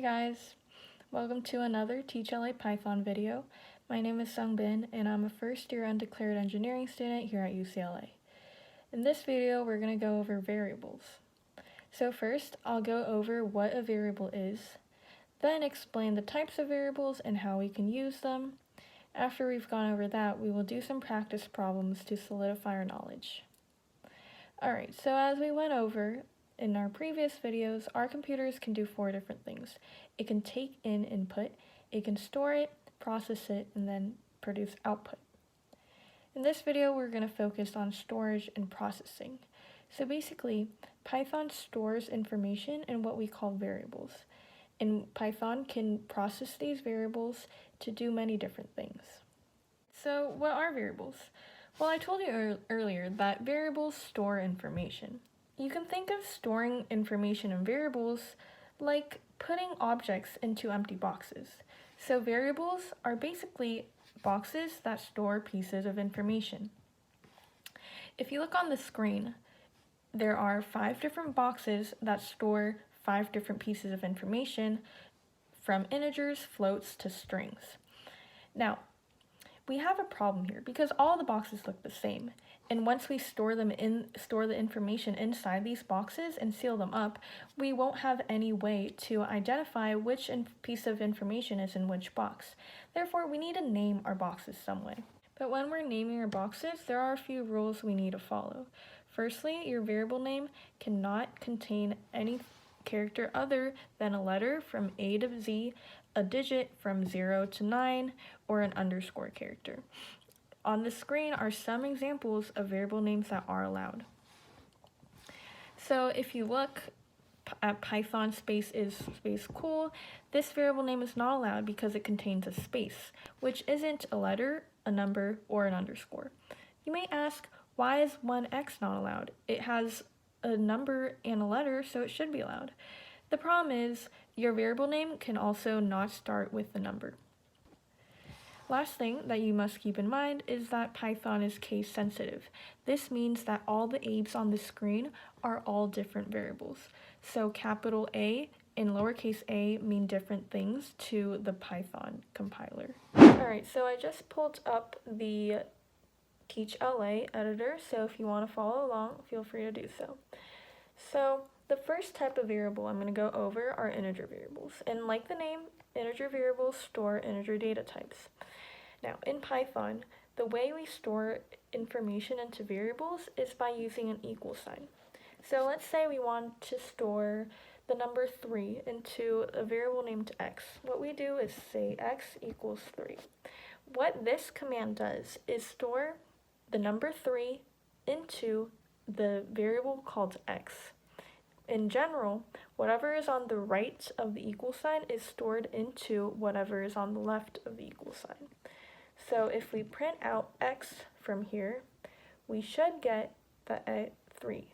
guys, welcome to another Teach LA Python video. My name is Seongbin and I'm a first year undeclared engineering student here at UCLA. In this video we're going to go over variables. So first I'll go over what a variable is, then explain the types of variables and how we can use them. After we've gone over that, we will do some practice problems to solidify our knowledge. Alright, so as we went over in our previous videos, our computers can do 4 different things. It can take in input, it can store it, process it, and then produce output. In this video, we're going to focus on storage and processing. So basically, Python stores information in what we call variables. And Python can process these variables to do many different things. So what are variables? Well, I told you earlier that variables store information. You can think of storing information in variables like putting objects into empty boxes. So variables are basically boxes that store pieces of information. If you look on the screen, there are 5 different boxes that store 5 different pieces of information, from integers, floats, to strings. Now, we have a problem here because all the boxes look the same, and once we store the information inside these boxes and seal them up, we won't have any way to identify which piece of information is in which box. Therefore, we need to name our boxes some way. But when we're naming our boxes, there are a few rules we need to follow. Firstly, your variable name cannot contain any character other than a letter from A to Z, a digit from 0 to 9, or an underscore character. On the screen are some examples of variable names that are allowed. So if you look at Python space is space cool, this variable name is not allowed because it contains a space, which isn't a letter, a number, or an underscore. You may ask, why is 1x not allowed? It has a number and a letter, so it should be allowed. The problem is, your variable name can also not start with the number. Last thing that you must keep in mind is that Python is case sensitive. This means that all the A's on the screen are all different variables. So capital A and lowercase a mean different things to the Python compiler. Alright, so I just pulled up the Teach LA editor, so if you want to follow along, feel free to do so. So the first type of variable I'm going to go over are integer variables, and like the name, integer variables store integer data types. Now in Python, the way we store information into variables is by using an equal sign. So let's say we want to store the number 3 into a variable named x. What we do is say x equals 3. What this command does is store the number 3 into the variable called x. In general, whatever is on the right of the equal sign is stored into whatever is on the left of the equal sign. So if we print out x from here, we should get the 3.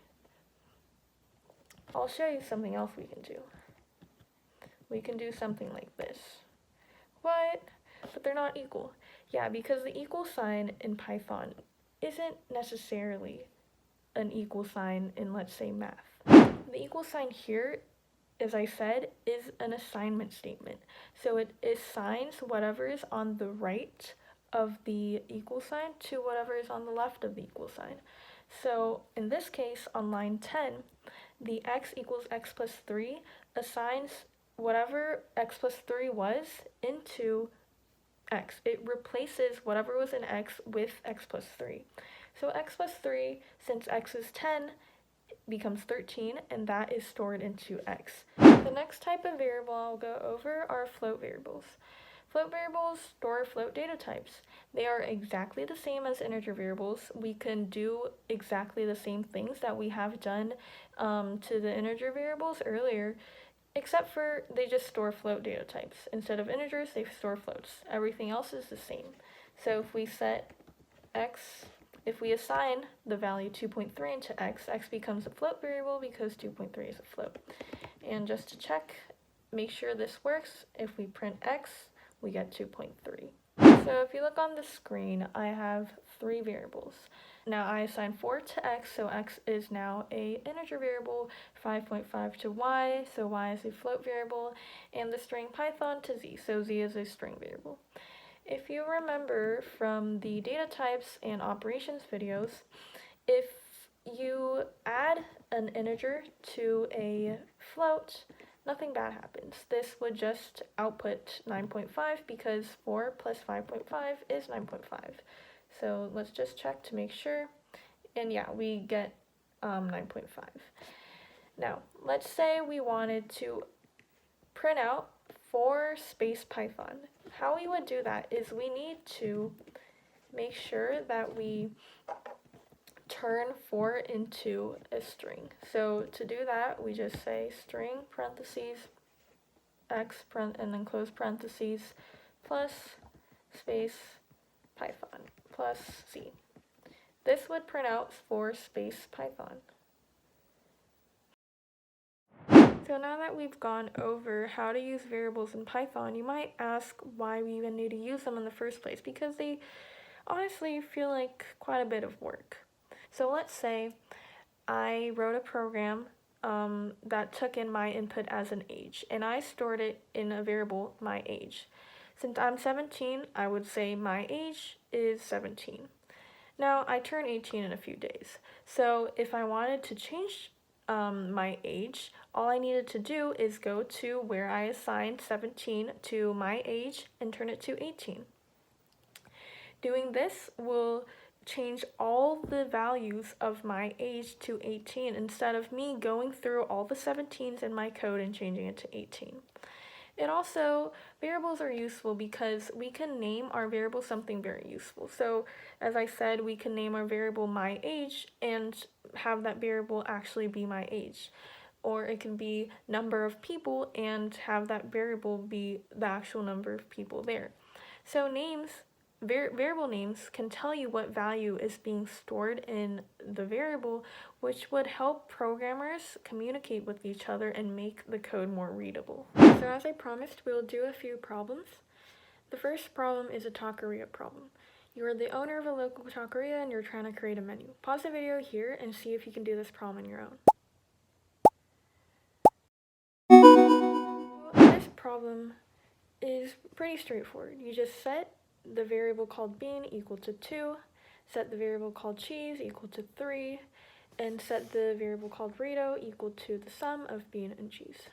I'll show you something else we can do. We can do something like this. What? But they're not equal. Yeah, because the equal sign in Python isn't necessarily an equal sign in, let's say, math. The equal sign here, as I said, is an assignment statement. So it assigns whatever is on the right of the equal sign to whatever is on the left of the equal sign. So in this case, on line 10, the x equals x plus 3 assigns whatever x plus 3 was into x. It replaces whatever was in x with x plus 3. So x plus 3, since x is 10, becomes 13, and that is stored into x. The next type of variable I'll go over are float variables. Float variables store float data types. They are exactly the same as integer variables. We can do exactly the same things that we have done to the integer variables earlier, except for they just store float data types. Instead of integers, they store floats. Everything else is the same. So if we set x, if we assign the value 2.3 into x, x becomes a float variable because 2.3 is a float. And just to check, make sure this works, if we print x, we get 2.3. So if you look on the screen, I have 3 variables. Now I assign 4 to x, so x is now a integer variable, 5.5 to y, so y is a float variable, and the string Python to z, so z is a string variable. If you remember from the data types and operations videos, if you add an integer to a float, nothing bad happens. This would just output 9.5 because 4 plus 5.5 is 9.5. So let's just check to make sure. And yeah, we get 9.5. Now, let's say we wanted to print out 4 space Python. How we would do that is we need to make sure that we turn 4 into a string. So to do that, we just say string parentheses x and then close parentheses plus space Python plus c. This would print out 4 space Python. So now that we've gone over how to use variables in Python, you might ask why we even need to use them in the first place, because they honestly feel like quite a bit of work. So let's say I wrote a program that took in my input as an age, and I stored it in a variable, my age. Since I'm 17, I would say my age is 17. Now, I turn 18 in a few days, so if I wanted to change my age, all I needed to do is go to where I assigned 17 to my age and turn it to 18. Doing this will change all the values of my age to 18 instead of me going through all the 17s in my code and changing it to 18. And also, variables are useful because we can name our variable something very useful. So, as I said, we can name our variable my age and have that variable actually be my age. Or it can be number of people and have that variable be the actual number of people there. So variable names can tell you what value is being stored in the variable, which would help programmers communicate with each other and make the code more readable. So as I promised, we'll do a few problems. The first problem is a taqueria problem. You are the owner of a local taqueria and you're trying to create a menu. Pause the video here and see if you can do this problem on your own. This problem is pretty straightforward. You just set the variable called bean equal to 2, set the variable called cheese equal to 3, and set the variable called burrito equal to the sum of bean and cheese.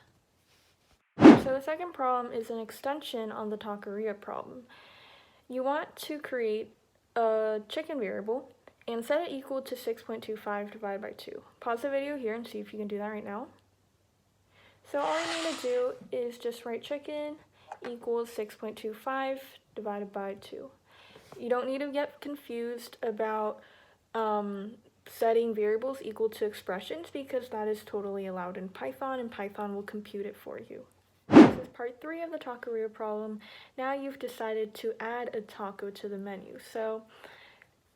So the second problem is an extension on the taqueria problem. You want to create a chicken variable and set it equal to 6.25 divided by 2. Pause the video here and see if you can do that right now. So all you need to do is just write chicken equals 6.25 divided by 2. You don't need to get confused about setting variables equal to expressions because that is totally allowed in Python and Python will compute it for you. This is part 3 of the taqueria problem. Now you've decided to add a taco to the menu. So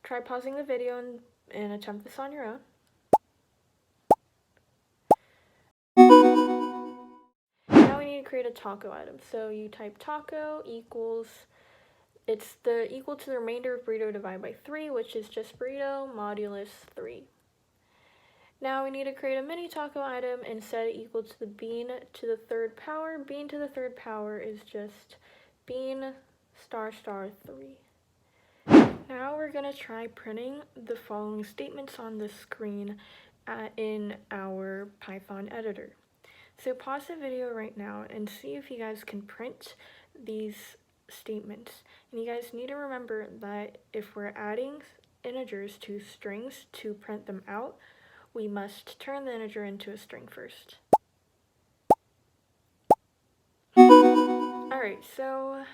try pausing the video and attempt this on your own. Now we need to create a taco item. So you type taco equals, it's the equal to the remainder of burrito divided by 3, which is just burrito modulus 3. Now we need to create a mini taco item and set it equal to the bean to the third power. Bean to the third power is just bean star 3. Now we're going to try printing the following statements on the screen in our Python editor. So pause the video right now and see if you guys can print these statements. And you guys need to remember that if we're adding integers to strings to print them out, we must turn the integer into a string first. Alright, so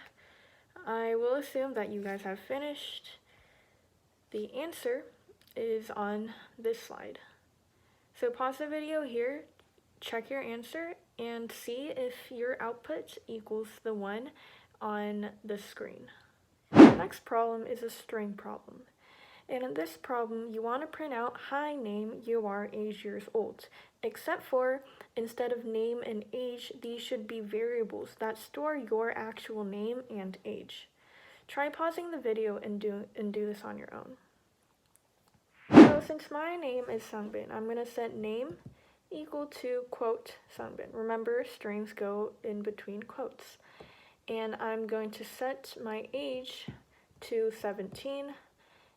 I will assume that you guys have finished. The answer is on this slide. So pause the video here, check your answer, and see if your output equals the one on the screen. The next problem is a string problem. And in this problem, you want to print out hi name, you are age years old. Except for, instead of name and age, these should be variables that store your actual name and age. Try pausing the video and do this on your own. So since my name is Seongbin, I'm going to set name equal to quote Seongbin. Remember, strings go in between quotes. And I'm going to set my age to 17,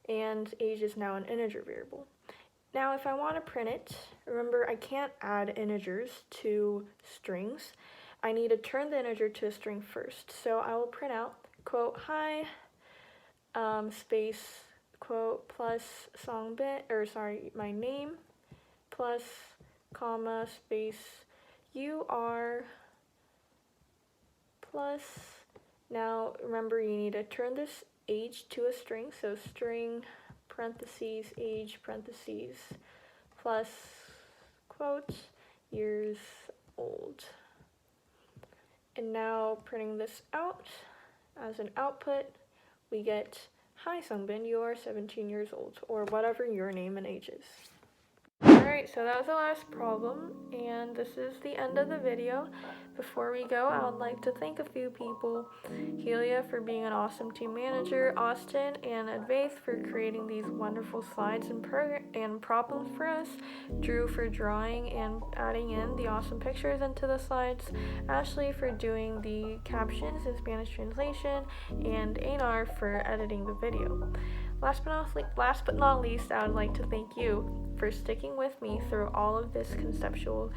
and age is now an integer variable. Now if I want to print it, remember I can't add integers to strings. I need to turn the integer to a string first. So I will print out quote hi space quote plus Seongbin, or sorry, my name plus comma space you are plus, now remember you need to turn this age to a string, so string parentheses age parentheses plus quote years old. And now printing this out as an output, we get hi Seongbin, you are 17 years old, or whatever your name and age is. Alright, so that was the last problem, and this is the end of the video. Before we go, I would like to thank a few people. Helia for being an awesome team manager, Austin and Advaith for creating these wonderful slides and problems for us, Drew for drawing and adding in the awesome pictures into the slides, Ashley for doing the captions and Spanish translation, and Einar for editing the video. Last but not least, I would like to thank you for sticking with me through all of this conceptual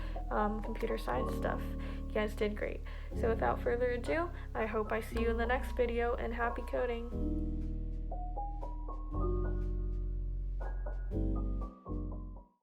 computer science stuff. You guys did great. So without further ado, I hope I see you in the next video, and happy coding!